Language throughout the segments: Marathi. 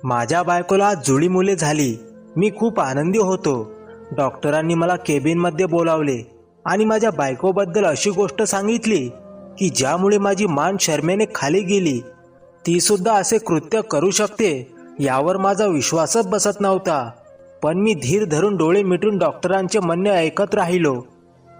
माझ्या बायकोला आज जुळी मुले झाली. मी खूप आनंदी होतो. डॉक्टरांनी मला केबिनमध्ये बोलावले आणि माझ्या बायकोबद्दल अशी गोष्ट सांगितली की ज्यामुळे माझी मान शरमेने खाली गेली. ती सुद्धा असे कृत्य करू शकते यावर माझा विश्वासच बसत नव्हता. पण मी धीर धरून डोळे मिटून डॉक्टरांचे म्हणणे ऐकत राहिलो.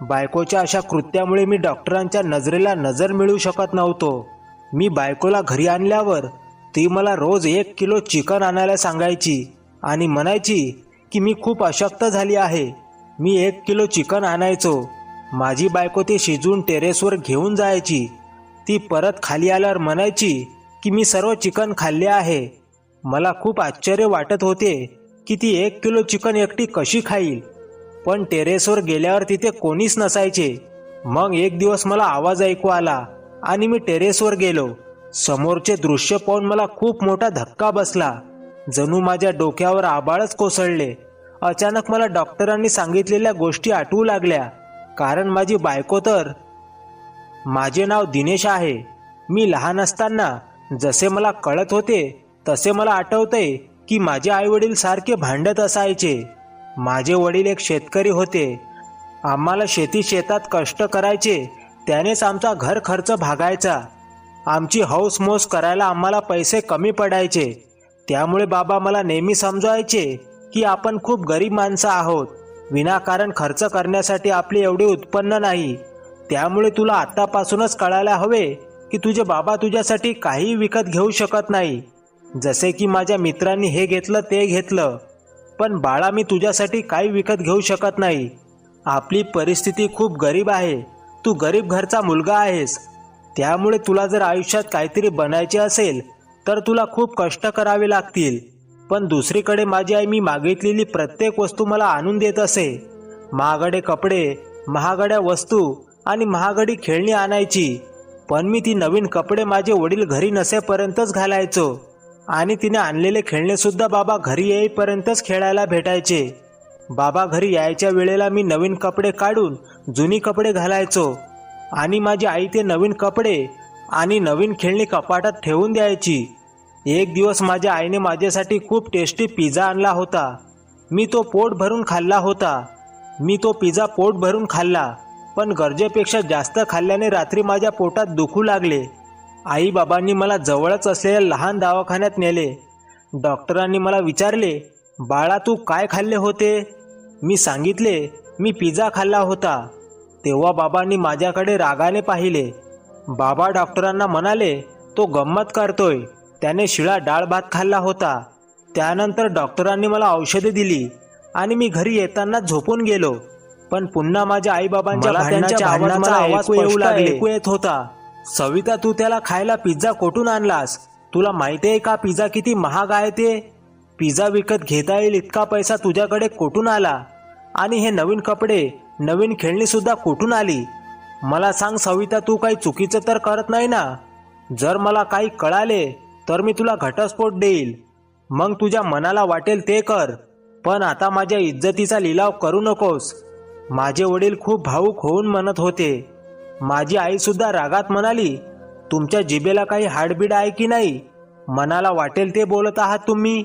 बायकोच्या अशा कृत्यामुळे मी डॉक्टरांच्या नजरेला नजर मिळू शकत नव्हतो. मी बायकोला घरी आणल्यावर ती मला रोज 1 किलो चिकन आणायला सांगायची आणि म्हणायची की मी खूप अशक्त झाली आहे. मी 1 किलो चिकन आणायचो. माझी बायको ते शिजवून टेरेसवर घेऊन जायची. ती परत खाली आल्यावर म्हणायची की मी सर्व चिकन खाल्ले आहे. मला खूप आश्चर्य वाटत होते की ती 1 किलो चिकन एकटी कशी खाईल. पण टेरेसवर गेल्यावर तिथे कोणीच नसायचे. मग एक दिवस मला आवाज ऐकू आला आणि मी टेरेसवर गेलो. समोरचे दृश्य पाहून मला खूप मोठा धक्का बसला. जणू माझ्या डोक्यावर आभाळच कोसळले. अचानक मला डॉक्टरांनी सांगितलेल्या गोष्टी आठवू लागल्या. कारण माझी बायको तर माझे नाव दिनेश आहे. मी लहान असताना जसे मला कळत होते तसे मला आठवतंय की माझे आईवडील सारखे भांडत असायचे. माझे वडील एक शेतकरी होते. आम्हाला शेतात कष्ट करायचे, त्यानेच आमचा घर खर्च भागायचा. आमची हौसमौस करायला आम्हाला पैसे कमी पडायचे. त्यामुळे बाबा मला नेहमी समजवायचे की आपण खूप गरीब माणसं आहोत. विनाकारण खर्च करण्यासाठी आपले एवढे उत्पन्न नाही. त्यामुळे तुला आत्तापासूनच कळायला हवे की तुझे बाबा तुझ्यासाठी काही विकत घेऊ शकत नाही. जसे की माझ्या मित्रांनी हे घेतलं ते घेतलं. पण बाळा, मी तुझ्यासाठी काही विकत घेऊ शकत नाही. आपली परिस्थिती खूप गरीब आहे. तू गरीब घरचा मुलगा आहेस. त्यामुळे तुला जर आयुष्यात काहीतरी बनायचे असेल तर तुला खूप कष्ट करावे लागतील. पण दुसरीकडे माझी आई मी मागितलेली प्रत्येक वस्तू मला आणून देत असे. महागडे कपडे, महागड्या वस्तू आणि महागडी खेळणी आणायची. पण मी ती नवीन कपडे माझे वडील घरी नसेपर्यंतच घालायचो आणि तिने आणलेले खेळणे सुद्धा बाबा घरी येईपर्यंतच खेळायला भेटायचे. बाबा घरी यायच्या वेळेला मी नवीन कपडे काढून जुनी कपडे घालायचो आणि माझी आई ते नवीन कपडे आणि नवीन खेळणी कपाटात ठेवून द्यायची. एक दिवस माझ्या आईने माझ्यासाठी खूप टेस्टी पिझ्झा आणला होता. मी तो पोट भरून खाल्ला. पण गरजेपेक्षा जास्त खाल्ल्याने रात्री माझ्या पोटात दुखू लागले. आई बाबांनी मला जवळच असलेल्या लहान दवाखान्यात नेले. डॉक्टरांनी मला विचारले, बाळा तू काय खाल्ले होते? मी सांगितले, मी पिझ्झा खाल्ला होता. तेव्हा बाबांनी माझ्याकडे रागाने पाहिले. बाबा डॉक्टरांना म्हणाले, तो गंमत करतोय, त्याने शिळा डाळ भात खाल्ला होता. त्यानंतर डॉक्टरांनी मला औषधे दिली आणि मी घरी येताना झोपून गेलो. पण पुन्हा माझ्या आईबाबांच्या भांडणाचा आवाज ऐकू येत होता. सविता, तू त्याला खायला पिझ्झा कोठून आणलास? तुला माहिती आहे का पिझ्झा किती महाग आहे ते? पिझ्झा विकत घेता येईल इतका पैसा तुझ्याकडे कोठून आला? आणि हे नवीन कपडे, नवीन खेळणी सुद्धा कुठून आली? मला सांग सविता, तू काही चुकीचं तर करत नाही ना? जर मला काही कळाले तर मी तुला घटस्फोट देईल. मग तुझ्या मनाला वाटेल ते कर. पण आता माझ्या इज्जतीचा लिलाव करू नकोस. माझे वडील खूप भावूक होऊन म्हणत होते. माझी आई सुद्धा रागात म्हणाली, तुमच्या जिभेला काही हाडबीड आहे की नाही? मनाला वाटेल ते बोलत आहात तुम्ही.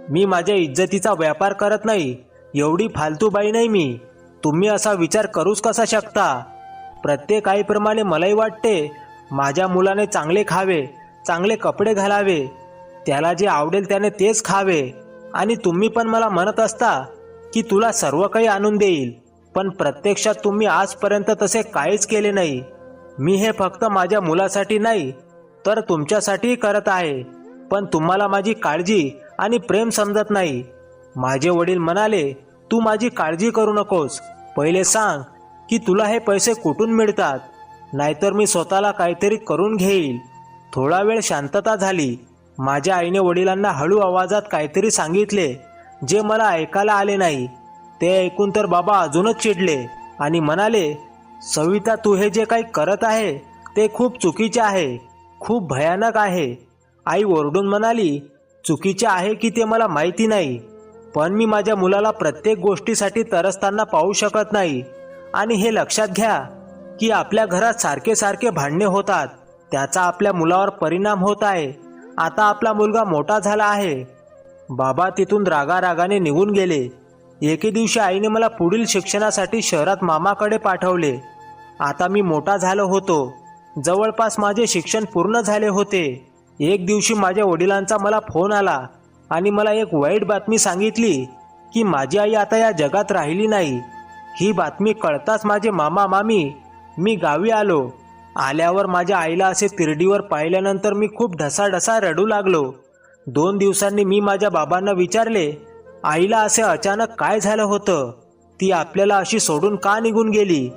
मी माझ्या इज्जतीचा व्यापार करत नाही. एवढी फालतू बाई नाही मी. तुम्ही असा विचार करूच कसा शकता? प्रत्येक आईप्रमाणे मलाही वाटते माझ्या मुलाने चांगले खावे, चांगले कपडे घालावे, त्याला जे आवडेल त्याने तेच खावे. आणि तुम्ही पण मला म्हणत असता की तुला सर्व काही आणून देईल. पण प्रत्यक्षात तुम्ही आजपर्यंत तसे काहीच केले नाही. मी हे फक्त माझ्या मुलासाठी नाही तर तुमच्यासाठीही करत आहे. पण तुम्हाला माझी काळजी आणि प्रेम समजत नाही. माझे वडील म्हणाले, तू माझी काळजी करू नकोस. पहिले सांग की तुला हे पैसे कुठून मिळतात, नाहीतर मी स्वतःला काहीतरी करून घेईल. थोडा वेळ शांतता झाली. माझ्या आईने वडिलांना हळू आवाजात काहीतरी सांगितले जे मला ऐकायला आले नाही. ते ऐकून तर बाबा अजूनच चिडले आणि म्हणाले, सविता, तू हे जे काही करत आहे ते खूप चुकीचे आहे, खूप भयानक आहे. आई ओरडून म्हणाली, चुकीचे आहे की ते मला माहिती नाही, पण मी माझ्या मुलाला प्रत्येक गोष्टीसाठी तरसताना पाहू शकत नाही. आणि हे लक्षात घ्या की आपल्या घरात सारखे सारखे भांडणे होतात, त्याचा आपल्या मुलावर परिणाम होत आहे. आता आपला मुलगा मोठा झाला आहे बाबा तिथून रागारागाने निघून गेले. एके दिवशी आईने मला पुढील शिक्षणासाठी शहरात मामाकडे पाठवले. आता मी मोठा झालो होतो. जवळपास माझे शिक्षण पूर्ण झाले होते. एक दिवशी माझ्या वडिलांचा मला फोन आला आणि मला एक वाईट बातमी सांगितली की माझी आई आता या जगात राहिली नाही. ही बातमी कळताच माझे मामा मामी मी गावी आलो. आल्यावर माझ्या आईला असे तिरडीवर पाहिल्यानंतर मी खूप ढसाढसा रडू लागलो. 2 दिवसांनी मी माझ्या बाबांना विचारले, आईला असे अचानक काय झालं होतं? ती आपल्याला अशी सोडून का निघून गेली?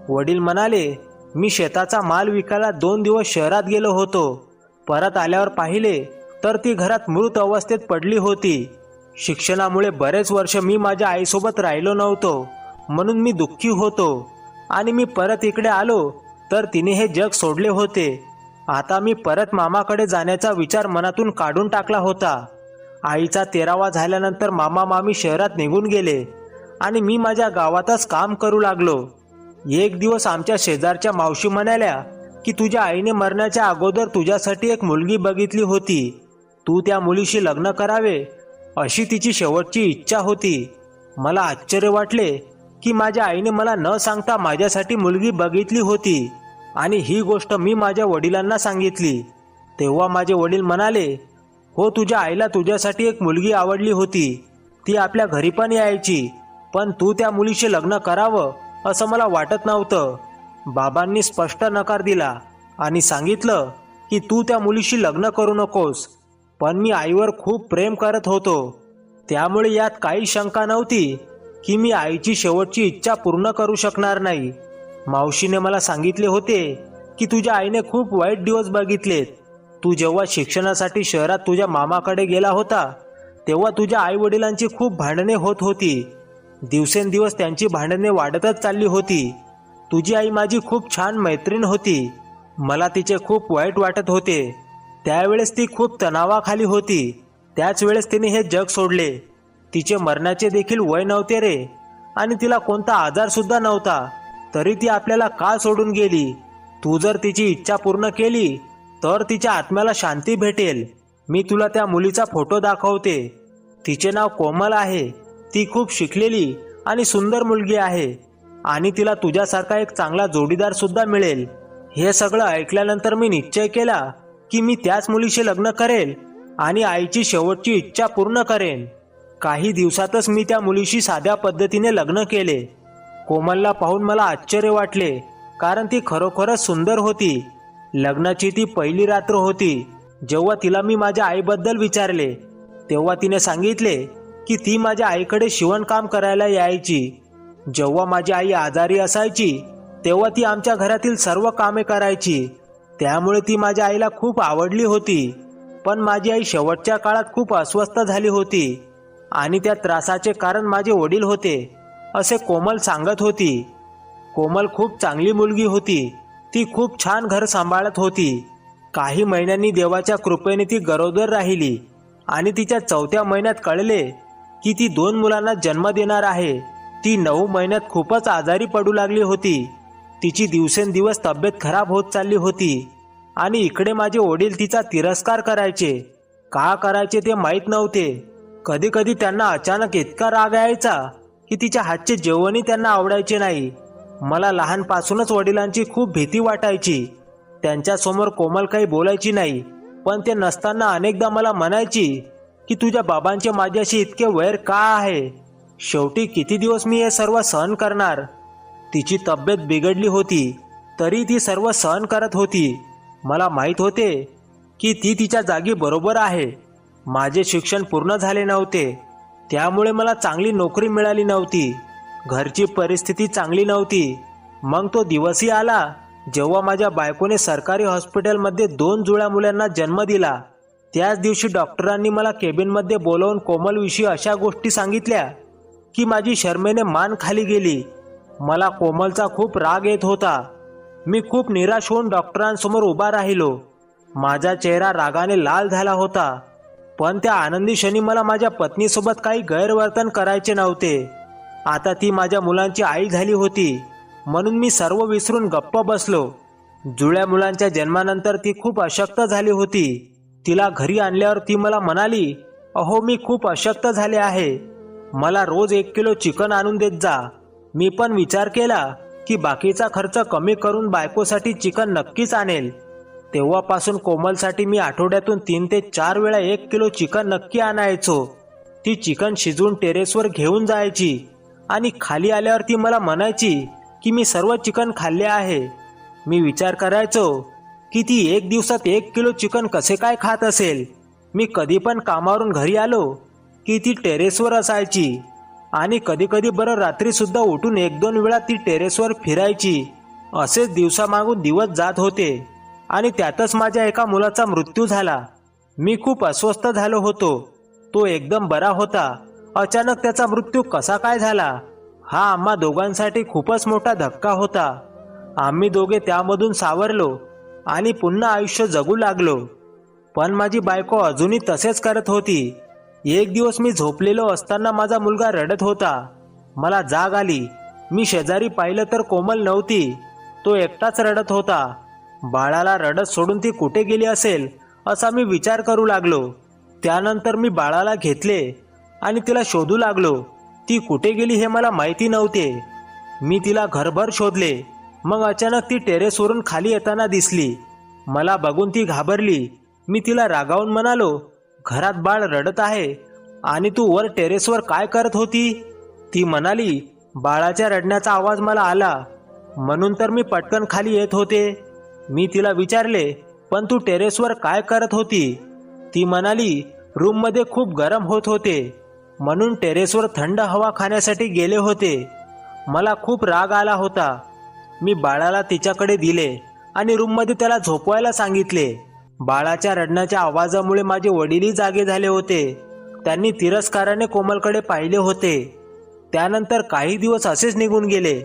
वडील म्हणाले, मी शेताचा माल विकायला 2 दिवस शहरात गेलो होतो. परत आल्यावर पाहिले तर ती घरात मृत अवस्थेत पडली होती. शिक्षणामुळे बरेच वर्ष मी माझ्या आईसोबत राहिलो नव्हतो, म्हणून मी दुःखी होतो. आणि मी परत इकडे आलो तर तिने हे जग सोडले होते. आता मी परत मामाकडे जाण्याचा विचार मनातून काढून टाकला होता. आईचा 13वा झाल्यानंतर मामा मामी शहरात निघून गेले आणि मी माझ्या गावातच काम करू लागलो. एक दिवस आमच्या शेजारच्या मावशी म्हणाल्या की तुझ्या आईने मरण्याच्या अगोदर तुझ्यासाठी एक मुलगी बघितली होती. तू त्या मुलीशी लग्न करावे अशी तिची शेवटची इच्छा होती. मला आश्चर्य वाटले की माझ्या आईने मला न सांगता माझ्यासाठी मुलगी बघितली होती आणि ही गोष्ट मी माझ्या वडिलांना सांगितली. तेव्हा माझे वडील म्हणाले, हो, तुझ्या आईला तुझ्यासाठी एक मुलगी आवडली होती. ती आपल्या घरी पण यायची, पण तू त्या मुलीशी लग्न करावं असं मला वाटत नव्हतं. बाबांनी स्पष्ट नकार दिला आणि सांगितलं की तू त्या मुलीशी लग्न करू नकोस. पण मी आईवर खूप प्रेम करत होतो, त्यामुळे यात काही शंका नव्हती की मी आईची शेवटची इच्छा पूर्ण करू शकणार नाही. मावशीने मला सांगितले होते की तुझ्या आईने खूप वाईट दिवस बघितलेत. तू जेव्हा शिक्षणासाठी शहरात तुझ्या मामाकडे गेला होता तेव्हा तुझ्या आई वडिलांची खूप भांडणे होत होती. दिवसेंदिवस त्यांची भांडणे वाढतच चालली होती. तुझी आई माझी खूप छान मैत्रीण होती. मला तिचे खूप वाईट वाटत होते. त्यावेळेस ती खूप तणावाखाली होती. त्याच वेळेस तिने हे जग सोडले. तिचे मरणाचे देखील वय नव्हते रे, आणि तिला कोणता आजार सुद्धा नव्हता. तरी ती आपल्याला का सोडून गेली? तू जर तिची इच्छा पूर्ण केली तर तिच्या आत्म्याला शांती भेटेल. मी तुला त्या मुलीचा फोटो दाखवते. तिचे नाव कोमल आहे. ती खूप शिकलेली आणि सुंदर मुलगी आहे आणि तिला तुझ्यासारखा एक चांगला जोडीदार सुद्धा मिळेल. हे सगळं ऐकल्यानंतर मी निश्चय केला की मी त्याच मुलीशी लग्न करेल आणि आईची शेवटची इच्छा पूर्ण करेन. काही दिवसातच मी त्या मुलीशी साध्या पद्धतीने लग्न केले. कोमलला पाहून मला आश्चर्य वाटले, कारण ती खरोखरच सुंदर होती. लग्नाची ती पहिली रात्र होती. जेव्हा तिला मी माझ्या आईबद्दल विचारले तेव्हा तिने सांगितले की ती माझ्या आईकडे शिवणकाम करायला यायची. जेव्हा माझी आई आजारी असायची तेव्हा ती आमच्या घरातील सर्व कामे करायची. त्यामुळे ती माझ्या आईला खूप आवडली होती. पण माझी आई शेवटच्या काळात खूप अस्वस्थ झाली होती आणि त्या त्रासाचे कारण माझे वडील होते, असे कोमल सांगत होती. कोमल खूप चांगली मुलगी होती. ती खूप छान घर सांभाळत होती. काही महिन्यांनी देवाच्या कृपेने ती गरोदर राहिली आणि तिच्या 4थ्या महिन्यात कळले की ती 2 मुलांना जन्म देणार आहे. ती 9 महिन्यात खूपच आजारी पडू लागली होती. तिची दिवसेंदिवस तब्येत खराब होत चालली होती आणि इकडे माझे वडील तिचा तिरस्कार करायचे. का करायचे ते माहीत नव्हते. कधी कधी त्यांना अचानक इतका राग यायचा की तिच्या हातचे जेवणही त्यांना आवडायचे नाही. मला लहानपासूनच वडिलांची खूप भीती वाटायची. त्यांच्यासमोर कोमल काही बोलायची नाही, पण ते नसताना अनेकदा मला म्हणायची की तुझ्या बाबांचे माझ्याशी इतके वैर का आहे? शेवटी किती दिवस मी हे सर्व सहन करणार? तिची तब्येत बिघडली होती तरी ती सर्व सहन करत होती. मला माहीत होते की ती तिच्या जागी बरोबर आहे. माझे शिक्षण पूर्ण झाले नव्हते, त्यामुळे मला चांगली नोकरी मिळाली नव्हती. घरची परिस्थिती चांगली नव्हती. मग तो दिवसही आला जेव्हा माझ्या बायकोने सरकारी हॉस्पिटलमध्ये 2 जुळ्या मुलांना जन्म दिला. त्याच दिवशी डॉक्टरांनी मला केबिनमध्ये बोलवून कोमलविषयी अशा गोष्टी सांगितल्या की माझी शरमेने मान खाली गेली. मला कोमलचा खूप राग येत होता. मी खूप निराश होऊन डॉक्टरांसमोर उभा राहिलो. माझा चेहरा रागाने लाल झाला होता. पण त्या आनंदी क्षणी मला माझ्या पत्नीसोबत काही गैरवर्तन करायचे नव्हते. आता ती माझ्या मुलांची आई झाली होती, म्हणून मी सर्व विसरून गप्प बसलो. जुळ्या मुलांच्या जन्मानंतर ती खूप अशक्त झाली होती. तिला घरी आणल्यावर ती मला म्हणाली, अहो मी खूप अशक्त झाले आहे. मला रोज 1 किलो चिकन आणून देत जा. मी पण विचार केला की बाकीचा खर्च कमी करून बायकोसाठी चिकन नक्कीच आणेल. तेव्हापासून कोमलसाठी मी आठवड्यातून 3 ते 4 वेळा 1 किलो चिकन नक्की आणायचो. ती चिकन शिजवून टेरेसवर घेऊन जायची आणि खाली आल्यावर ती मला म्हणायची की मी सर्व चिकन खाल्ले आहे. मी विचार करायचो की ती 1 दिवसात 1 किलो चिकन कसे काय खात असेल. मी कधी पण कामावरून घरी आलो की ती टेरेसवर असायची आणि कधी कधी बरं रात्री सुद्धा उठून 1-2 वेळा ती टेरेसवर फिरायची. असेच दिवसामागून दिवस जात होते आणि त्यातच माझ्या एका मुलाचा मृत्यू झाला. मी खूप अस्वस्थ झालो होतो. तो एकदम बरा होता. अचानक त्याचा मृत्यू कसा काय झाला हा आम्हा दोघांसाठी खूपच मोठा धक्का होता. आम्ही दोघे त्यामधून सावरलो आणि पुन्हा आयुष्य जगू लागलो. पण माझी बायको अजूनही तसेच करत होती. एक दिवस मी झोपलेलो असताना माझा मुलगा रडत होता. मला जाग आली. मी शेजारी पाहिलं तर कोमल नव्हती. तो एकटाच रडत होता. बाळाला रडत सोडून ती कुठे गेली असेल असा मी विचार करू लागलो. त्यानंतर मी बाळाला घेतले आणि तिला शोधू लागलो. ती कुठे गेली हे मला माहिती नव्हते. मी तिला घरभर शोधले. मग अचानक ती टेरेसवरून खाली येताना दिसली. मला बघून ती घाबरली. मी तिला रागावून म्हणालो, घरात बाळ रडत आहे आणि तू वर टेरेसवर काय करत होती? ती म्हणाली, बाळाच्या रडण्याचा आवाज मला आला म्हणून तर मी पटकन खाली येत होते. मी तिला विचारले, पण तू टेरेसवर काय करत होती? ती म्हणाली, रूममध्ये खूप गरम होत होते म्हणून टेरेसवर थंड हवा खाण्यासाठी गेले होते. मला खूप राग आला होता. मी बाळाला तिच्याकडे दिले आणि रूममध्ये त्याला झोपवायला सांगितले. बाळाच्या रडण्याच्या आवाजामुळे माझे वडीलही जागे झाले होते. त्यांनी तिरस्काराने कोमलकडे पाहिले होते. त्यानंतर काही दिवस असेच निघून गेले.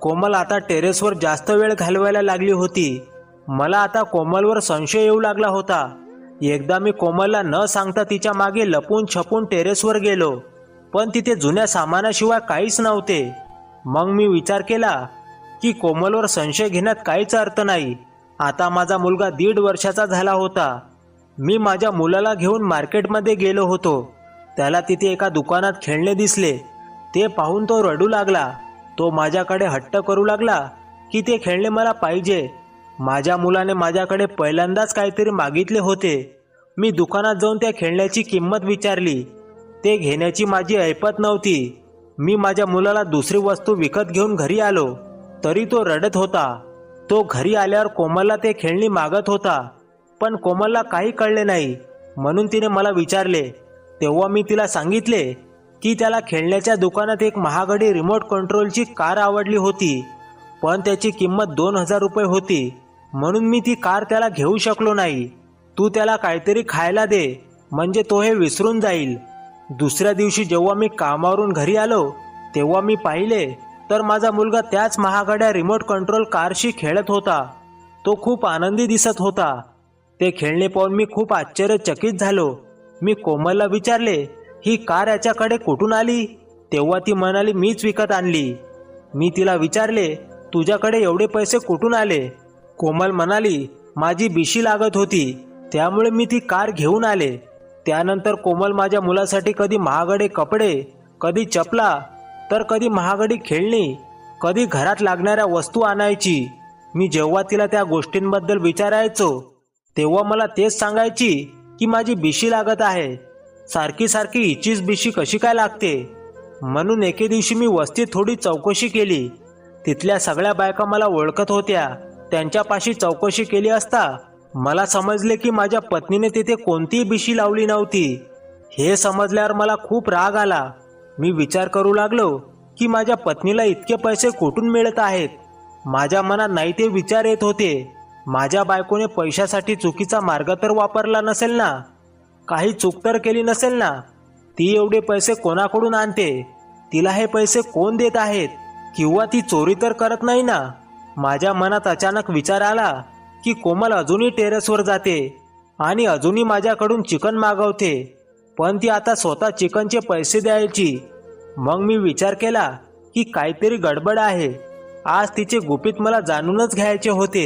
कोमल आता टेरेसवर जास्त वेळ घालवायला लागली होती. मला आता कोमलवर संशय येऊ लागला होता. एकदा मी कोमलला न सांगता तिच्या मागे लपून छपून टेरेसवर गेलो, पण तिथे जुन्या सामानाशिवाय काहीच नव्हते. मग मी विचार केला की कोमलवर संशय घेण्यात काहीच अर्थ नाही. आता माझा मुलगा 1.5 वर्षाचा झाला होता. मी माझ्या मुलाला घेऊन मार्केटमध्ये गेलो होतो. त्याला तिथे एका दुकानात खेळणे दिसले. ते पाहून तो रडू लागला. तो माझ्याकडे हट्ट करू लागला की ते खेळणे मला पाहिजे. माझ्या मुलाने माझ्याकडे पहिल्यांदाच काहीतरी मागितले होते. मी दुकानात जाऊन त्या खेळण्याची किंमत विचारली. ते घेण्याची माझी ऐपत नव्हती. मी माझ्या मुलाला दुसरी वस्तू विकत घेऊन घरी आलो तरी तो रडत होता. तो घरी आल्यावर कोमलला ते खेळणी मागत होता, पण कोमलला काही कळले नाही म्हणून तिने मला विचारले. तेव्हा मी तिला सांगितले की त्याला खेळण्याच्या दुकानात एक महागडी रिमोट कंट्रोलची कार आवडली होती, पण त्याची किंमत 2000 रुपये होती म्हणून मी ती कार त्याला घेऊ शकलो नाही. तू त्याला काहीतरी खायला दे म्हणजे तो हे विसरून जाईल. दुसऱ्या दिवशी जेव्हा मी कामावरून घरी आलो तेव्हा मी पाहिले तर माझा मुलगा त्याच महागड्या रिमोट कंट्रोल कारशी खेळत होता. तो खूप आनंदी दिसत होता. ते खेळणे पाहून मी खूप आश्चर्यचकित झालो. मी कोमलला विचारले, ही कार याच्याकडे कुठून आली? तेव्हा ती म्हणाली, मीच विकत आणली. मी तिला विचारले, तुझ्याकडे एवढे पैसे कुठून आले? कोमल म्हणाली, माझी बिशी लागत होती त्यामुळे मी ती कार घेऊन आले. त्यानंतर कोमल माझ्या मुलासाठी कधी महागडे कपडे, कधी चपला, तर कधी महागडी खेळणी, कधी घरात लागणाऱ्या वस्तू आणायची. मी जेव्हा तिला त्या गोष्टींबद्दल विचारायचो तेव्हा मला तेच सांगायची की माझी बिशी लागत आहे. सारखी सारखी हिचीच बिशी कशी काय लागते? म्हणून एके दिवशी मी वस्तीत थोडी चौकशी केली. तिथल्या सगळ्या बायका मला ओळखत होत्या. त्यांच्यापाशी चौकशी केली असता मला समजले की माझ्या पत्नीने तिथे कोणतीही बिशी लावली नव्हती. हे समजल्यावर मला खूप राग आला. मी विचार करू लागलो की माझ्या पत्नीला इतके पैसे कुठून मिळत आहेत. माझ्या मनात नाही ते विचार येत होते. माझ्या बायकोने पैशासाठी चुकीचा मार्ग तर वापरला नसेल ना? काही चूक तर केली नसेल ना? ती एवढे पैसे कोणाकडून आणते? तिला हे पैसे कोण देत आहेत? किंवा ती चोरी तर करत नाही ना? माझ्या मनात अचानक विचार आला की कोमल अजूनही टेरेसवर जाते आणि अजूनही माझ्याकडून चिकन मागवते, पण ती आता स्वतः चिकनचे पैसे द्यायची. मग मी विचार केला की काहीतरी गडबड आहे. आज तिचे गुपित मला जाणूनच घ्यायचे होते.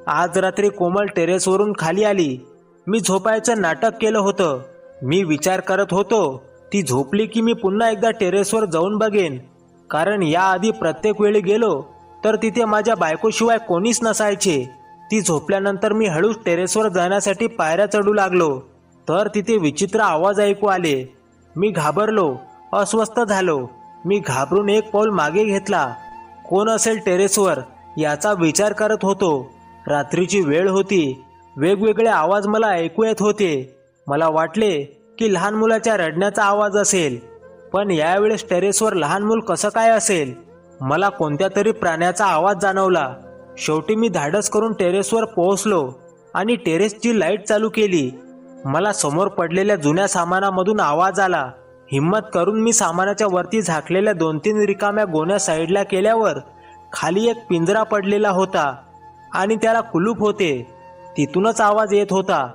आज रात्री कोमल टेरेसवरून खाली आली. मी झोपायचं नाटक केलं होतं, मी विचार करत होतो ती झोपली की मी पुन्हा एकदा टेरेसवर जाऊन बघेन, कारण याआधी प्रत्येक वेळी गेलो तर तिथे माझ्या बायकोशिवाय कोणीच नसायचे. ती झोपल्यानंतर मी हळूच टेरेसवर जाण्यासाठी पायऱ्या चढू लागलो तर तिथे विचित्र आवाज ऐकू आले. मी घाबरलो, अस्वस्थ झालो. मी घाबरून एक पाऊल मागे घेतला. कोण असेल टेरेसवर याचा विचार करत होतो. रात्रीची वेळ होती. वेगवेगळे आवाज मला ऐकू येत होते. मला वाटले की लहान मुलाच्या रडण्याचा आवाज असेल, पण यावेळेस टेरेसवर लहान मूल कसं काय असेल? मला कोणत्या तरी प्राण्याचा आवाज जाणवला. शेवटी मी धाडस करून टेरेसवर पोहोचलो आणि टेरेसची लाईट चालू केली. मला समोर पडलेल्या जुन्या सामानामधून आवाज आला. हिम्मत करून मी सामानाच्या वरती झाकलेल्या 2-3 रिकाम्या गोण्या साईडला केल्यावर खाली एक पिंजरा पडलेला होता आणि त्याला कुलूप होते. तिथूनच आवाज येत होता.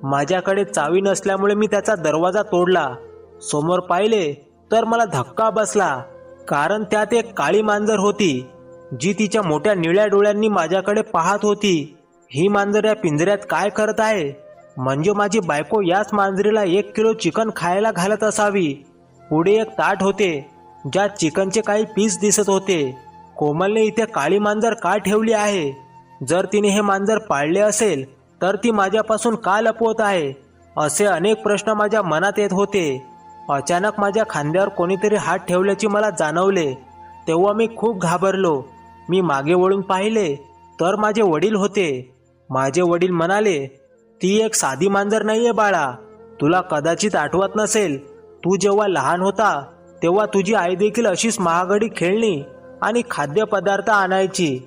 माझ्याकडे चावी नसल्यामुळे मी त्याचा दरवाजा तोडला. समोर पाहिले तर मला धक्का बसला, कारण त्यात एक काळी मांजर होती जी तिच्या मोठ्या निळ्या डोळ्यांनी माझ्याकडे पाहत होती. ही मांजर या पिंजऱ्यात काय करत आहे? म्हणजे माझी बायको याच मांजरीला 1 किलो चिकन खायला घालत असावी. पुढे एक ताट होते ज्यात चिकनचे काही पीस दिसत होते. कोमलने इथे काळी मांजर का ठेवली आहे? जर तिने हे मांजर पाळले असेल तर ती माझ्यापासून का लपवत आहे? असे अनेक प्रश्न माझ्या मनात येत होते. अचानक माझ्या खांद्यावर कोणीतरी हात ठेवल्याचे मला जाणवले. तेव्हा मी खूप घाबरलो. मी मागे वळून पाहिले तर माझे वडील होते. माझे वडील म्हणाले, ती एक साधी मांजर नाहीये बाळा. तुला कदाचित आठवत नसेल, तू जेव्हा लहान होता तेव्हा तुझी आई देखील अशीच महागडी खेळणी आणि खाद्यपदार्थ आणायची.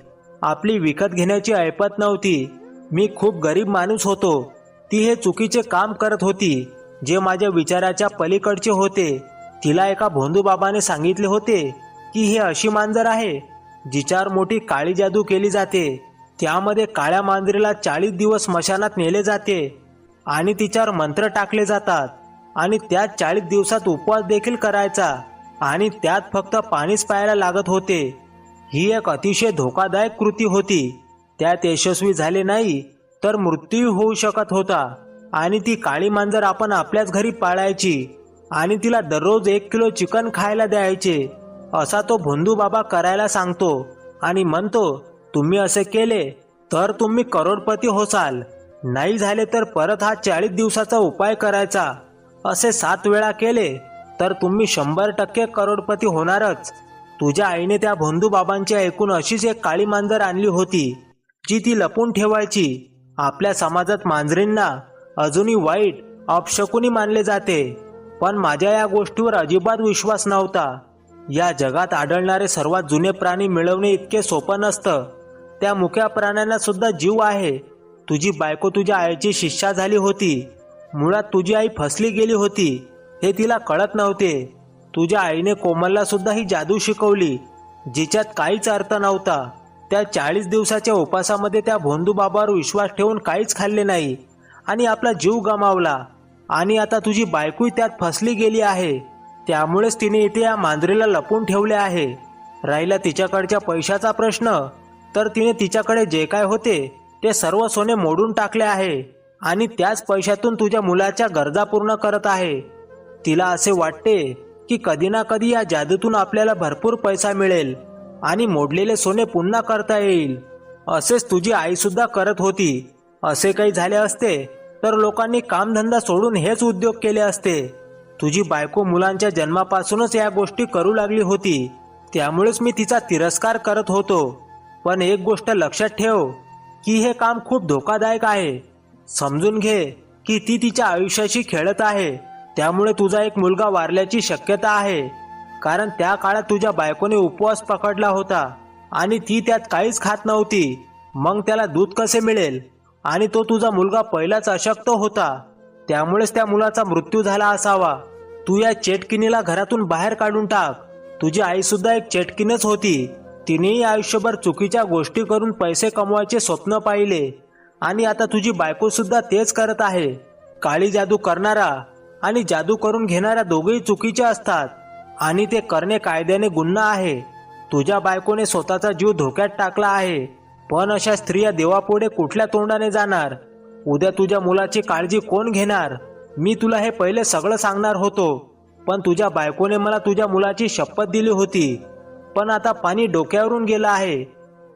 आपली विकत घेण्याची ऐपत नव्हती. मी खूप गरीब माणूस होतो. ती हे चुकीचे काम करत होती जे माझ्या विचाराच्या पलीकडचे होते. तिला एका भोंदूबाबाने सांगितले होते की ही अशी मांजर आहे जिच्यावर मोठी काळी जादू केली जाते. त्यामध्ये काळ्या मांजरीला 40 दिवस स्मशानात नेले जाते आणि तिच्यावर मंत्र टाकले जातात आणि त्यात 40 दिवसात उपवास देखील करायचा आणि त्यात फक्त पाणीच प्यायला लागत होते. ही एक अतिशय धोकादायक कृती होती. त्यात यशस्वी झाले नाही तर मृत्यू होऊ शकत होता. आणि ती काळी मांजर आपण आपल्याच घरी पाळायची आणि तिला दररोज 1 किलो चिकन खायला द्यायचे. असा तो भोंदू बाबा करायला सांगतो आणि म्हणतो, तुम्ही असे केले तर तुम्ही करोडपती होसाल. नाही झाले तर परत हा 40 दिवसाचा उपाय करायचा. असे 7 वेळा केले तर तुम्ही 100% करोडपती होणारच. तुझ्या आईने त्या भोंदू बाबांची ऐकून अशीच एक काळी मांजर आणली होती जी ती लपून ठेवायची. आपल्या समाजात मांजरींना अजूनही वाईट, अपशकुनी मानले जाते, पण माझ्या या गोष्टीवर अजिबात विश्वास नव्हता. या जगात आढळणारे सर्वात जुने प्राणी मिळवणे इतके सोपं नसतं. त्या मुक्या प्राण्यांना सुद्धा जीव आहे. तुझी बायको तुझ्या आईची शिष्या झाली होती. मुळात तुझी आई फसली गेली होती हे तिला कळत नव्हते. तुझ्या आईने कोमलला सुद्धा ही जादू शिकवली जिच्यात काहीच अर्थ नव्हता. त्या 40 दिवसाच्या उपासामध्ये त्या भोंदू बाबावर विश्वास ठेवून काहीच खाल्ले नाही आणि आपला जीव गमावला. आणि आता तुझी बायकोही त्यात फसली गेली आहे. त्यामुळेच तिने इथे या मांजरीला लपून ठेवले आहे. राहिला तिच्याकडच्या पैशाचा प्रश्न, तर तिने तिच्याकडे जे काय होते ते सर्व सोने मोडून टाकले आहे आणि त्याच पैशातून तुझ्या मुलाच्या गरजा पूर्ण करत आहे. तिला असे वाटते की कधी ना कधी या जादूतून आपल्याला भरपूर पैसा मिळेल आणि मोडलेले सोने पुन्हा करता येईल. असेच तुझी आई सुद्धा करत होती. असे काही झाले असते तर लोकांनी कामधंदा सोडून हेच उद्योग केले असते. तुझी बायको मुलांच्या जन्मापासूनच या गोष्टी करू लागली होती. त्यामुळेच मी तिचा तिरस्कार करत होतो. पण एक गोष्ट लक्षात ठेव की हे काम खूप धोकादायक आहे. समजून घे की ती तिच्या आयुष्याशी खेळत आहे. त्यामुळे तुझा एक मुलगा वारल्याची शक्यता आहे, कारण त्या काळात तुझ्या बायकोने उपवास पकडला होता आणि ती त्यात काहीच खात नव्हती. मग त्याला दूध कसे मिळेल? आणि तो तुझा मुलगा पहिलाच अशक्त होता, त्यामुळेच त्या मुलाचा मृत्यू झाला असावा. तू या चेटकिनीला घरातून बाहेर काढून टाक. तुझी आई सुद्धा एक चेटकीनच होती. तिनेही आयुष्यभर चुकीच्या गोष्टी करून पैसे कमवायचे स्वप्न पाहिले आणि आता तुझी बायको सुद्धा तेच करत आहे. काळी जादू करणारा आणि जादू करून घेणाऱ्या दोघेही चुकीचे असतात आणि ते करणे कायद्याने गुन्हा आहे. तुझ्या बायकोने स्वतःचा जीव धोक्यात टाकला आहे, पण अशा स्त्रिया देवापुढे कुठल्या तोंडाने जाणार? उद्या तुझ्या मुलाची काळजी कोण घेणार? मी तुला हे पहिले सगळं सांगणार होतो, पण तुझ्या बायकोने मला तुझ्या मुलाची शपथ दिली होती. पण आता पाणी डोक्यावरून गेलं आहे.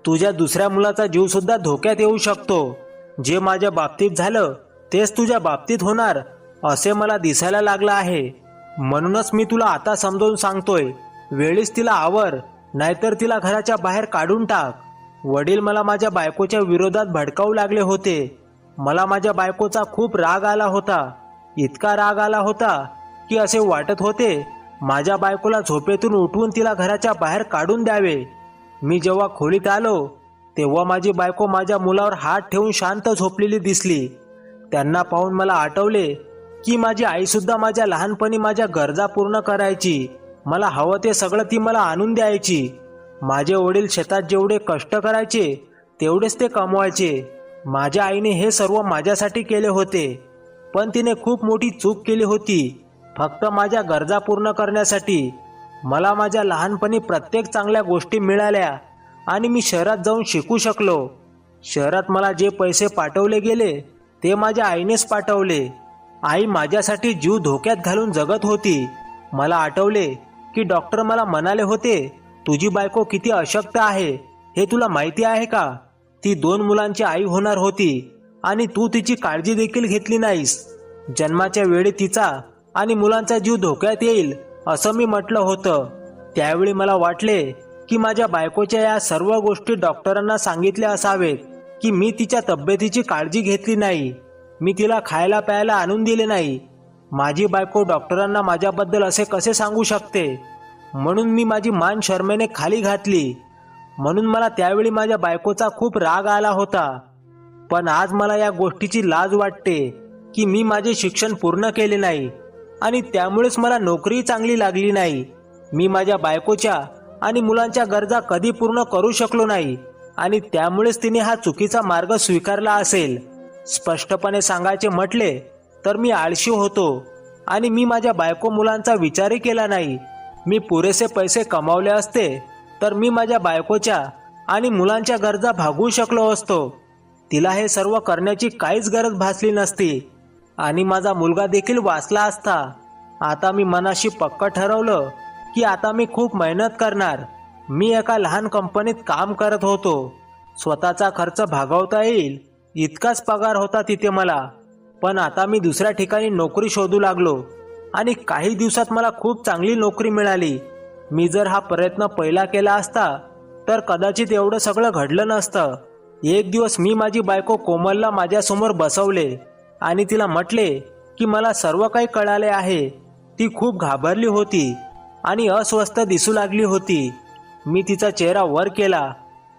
तुझ्या दुसऱ्या मुलाचा जीव सुद्धा धोक्यात येऊ शकतो. जे माझ्या बाबतीत झालं तेच तुझ्या बाबतीत होणार असे मला दिसायला लागलं आहे. म्हणूनच मी तुला आता समजावून सांगतोय, वेळीच तिला आवर, नाहीतर तिला घराच्या बाहेर काढून टाक. वडील मला माझ्या बायकोच्या विरोधात भडकावू लागले होते. मला माझ्या बायकोचा खूप राग आला होता. इतका राग आला होता की असे वाटत होते माझ्या बायकोला झोपेतून उठवून तिला घराच्या बाहेर काढून द्यावे. मी जेव्हा खोलीत आलो तेव्हा माझी बायको माझ्या मुलावर हात ठेवून शांत झोपलेली दिसली. त्यांना पाहून मला आठवले की माझी आई सुद्धा माझ्या लहानपणी माझ्या गरजा पूर्ण करायची. मला हवं ते सगळं ती मला आणून द्यायची. माझे वडील शेतात जेवढे कष्ट करायचे तेवढेच ते कमवायचे. माझ्या आईने हे सर्व माझ्यासाठी केले होते, पण तिने खूप मोठी चूक केली होती, फक्त माझ्या गरजा पूर्ण करण्यासाठी. मला माझ्या लहानपणी प्रत्येक चांगल्या गोष्टी मिळाल्या आणि मी शहरात जाऊन शिकू शकलो. शहरात मला जे पैसे पाठवले गेले ते माझ्या आईनेच पाठवले. आई माझ्यासाठी जीव धोक्यात घालून जगत होती. मला आठवले की डॉक्टर मला म्हणाले होते, तुझी बायको किती अशक्त आहे हे तुला माहिती आहे का? ती 2 मुलांची आई होणार होती आणि तू तिची काळजी देखील घेतली नाहीस. जन्माच्या वेळी तिचा आणि मुलांचा जीव धोक्यात येईल असं मी म्हटलं होतं. त्यावेळी मला वाटले की माझ्या बायकोच्या या सर्व गोष्टी डॉक्टरांना सांगितल्या असावेत की मी तिच्या तब्येतीची काळजी घेतली नाही. मी तिला खायला प्यायला आणून दिले नाही. माझी बायको डॉक्टरांना माझ्याबद्दल असे कसे सांगू शकते? म्हणून मी माझी मान शरमेने खाली घातली. म्हणून मला त्यावेळी माझ्या बायकोचा खूप राग आला होता. पण आज मला या गोष्टीची लाज वाटते की मी माझे शिक्षण पूर्ण केले नाही आणि त्यामुळेच मला नोकरी चांगली लागली नाही. मी माझ्या बायकोच्या आणि मुलांच्या गरजा कधी पूर्ण करू शकलो नाही आणि त्यामुळेच तिने हा चुकीचा मार्ग स्वीकारला असेल. स्पष्टपणे सांगायचे म्हटले तर मी आळशी होतो आणि मी माझ्या बायको मुलांचा विचारही केला नाही. मी पुरेसे पैसे कमावले असते तर मी माझ्या बायकोच्या आणि मुलांच्या गरजा भागवू शकलो असतो. तिला हे सर्व करण्याची काहीच गरज भासली नसती आणि माझा मुलगा देखील वाचला असता. आता मी मनाशी पक्क ठरवलं की आता मी खूप मेहनत करणार. मी एका लहान कंपनीत काम करत होतो. स्वतःचा खर्च भागवता येईल इतकाच पगार होता तिथे मला. पण आता मी दुसऱ्या ठिकाणी नोकरी शोधू लागलो आणि काही दिवसात मला खूप चांगली नोकरी मिळाली. मी जर हा प्रयत्न पहिला केला असता तर कदाचित एवढं सगळं घडलं नसतं. एक दिवस मी माझी बायको कोमलला माझ्यासमोर बसवले आणि तिला म्हटले की मला सर्व काही कळाले आहे. ती खूप घाबरली होती आणि अस्वस्थ दिसू लागली होती. मी तिचा चेहरा वर केला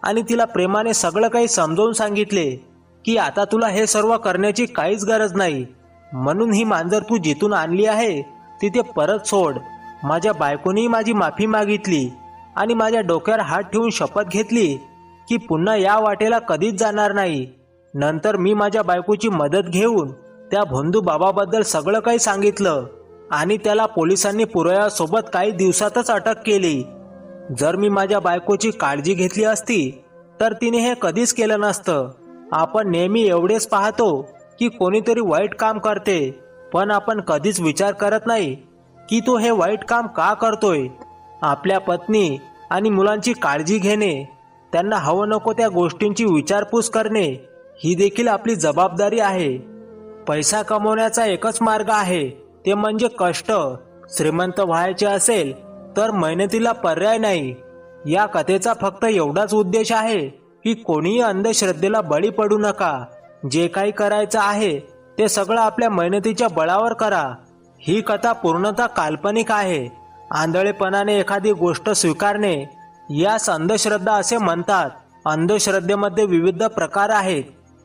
आणि तिला प्रेमाने सगळं काही समजावून सांगितले की आता तुला हे सर्व करण्याची काहीच गरज नाही. म्हणून ही मांजर तू जिथून आणली आहे तिथे परत सोड. माझ्या बायकोनी माझी माफी मागितली आणि माझ्या डोक्यावर हात ठेवून शपथ घेतली की पुन्हा या वाटेला कधीच जाणार नाही. नंतर मी माझ्या बायकोची मदत घेऊन त्या भोंदू बाबाबद्दल सगळं काही सांगितलं आणि त्याला पोलिसांनी पुराव्यासोबत काही दिवसातच अटक केली. जर मी माझ्या बायकोची काळजी घेतली असती तर तिने हे कधीच केलं नसतं. आपण नेहमी एवढेच पाहतो की कोणीतरी वाईट काम करते, पण आपण कधीच विचार करत नाही की तो हे वाईट काम का करतोय. आपल्या पत्नी आणि मुलांची काळजी घेणे, त्यांना हवं नको त्या गोष्टींची विचारपूस करणे ही देखील आपली जबाबदारी आहे. पैसा कमवण्याचा एकच मार्ग आहे, ते म्हणजे कष्ट. श्रीमंत व्हायचे असेल तर मेहनतीला पर्याय नाही. या कथेचा फक्त एवढाच उद्देश आहे की कोणीही अंधश्रद्धेला बळी पडू नका. जे काही करायचं आहे ते सगळं आपल्या मेहनतीच्या बळावर करा. ही कथा पूर्णतः काल्पनिक आहे. आंधळेपणाने एखादी गोष्ट स्वीकारणे यास अंधश्रद्धा असे म्हणतात. अंधश्रद्धेमध्ये विविध प्रकार आहेत.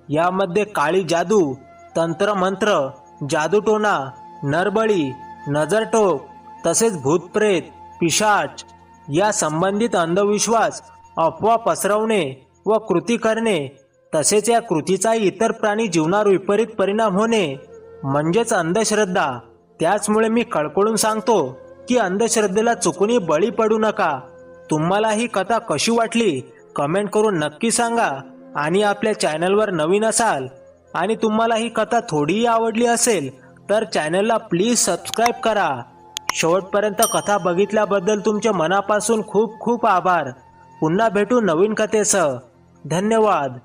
यामध्ये काळी जादू, तंत्रमंत्र, जादूटोणा, नरबळी, नजरटोक तसेच भूतप्रेत, पिशाच या संबंधित अंधविश्वास, अफवा पसरवणे व कृती करणे तसेच या कृतीचा इतर प्राणी जीवनावर विपरीत परिणाम होणे म्हणजेच अंधश्रद्धा. त्याचमुळे मी कळकळून सांगतो की अंधश्रद्धेला चुकूनही बळी पडू नका. तुम्हाला ही कथा कशी वाटली कमेंट करून नक्की सांगा. आणि आपल्या चॅनलवर नवीन असाल आणि तुम्हाला ही कथा थोडीही आवडली असेल तर चॅनलला प्लीज सबस्क्राईब करा. शेवटपर्यंत कथा बघितल्याबद्दल तुमच्या मनापासून खूप खूप आभार. पुन्हा भेटू नवीन कथेसह. धन्यवाद.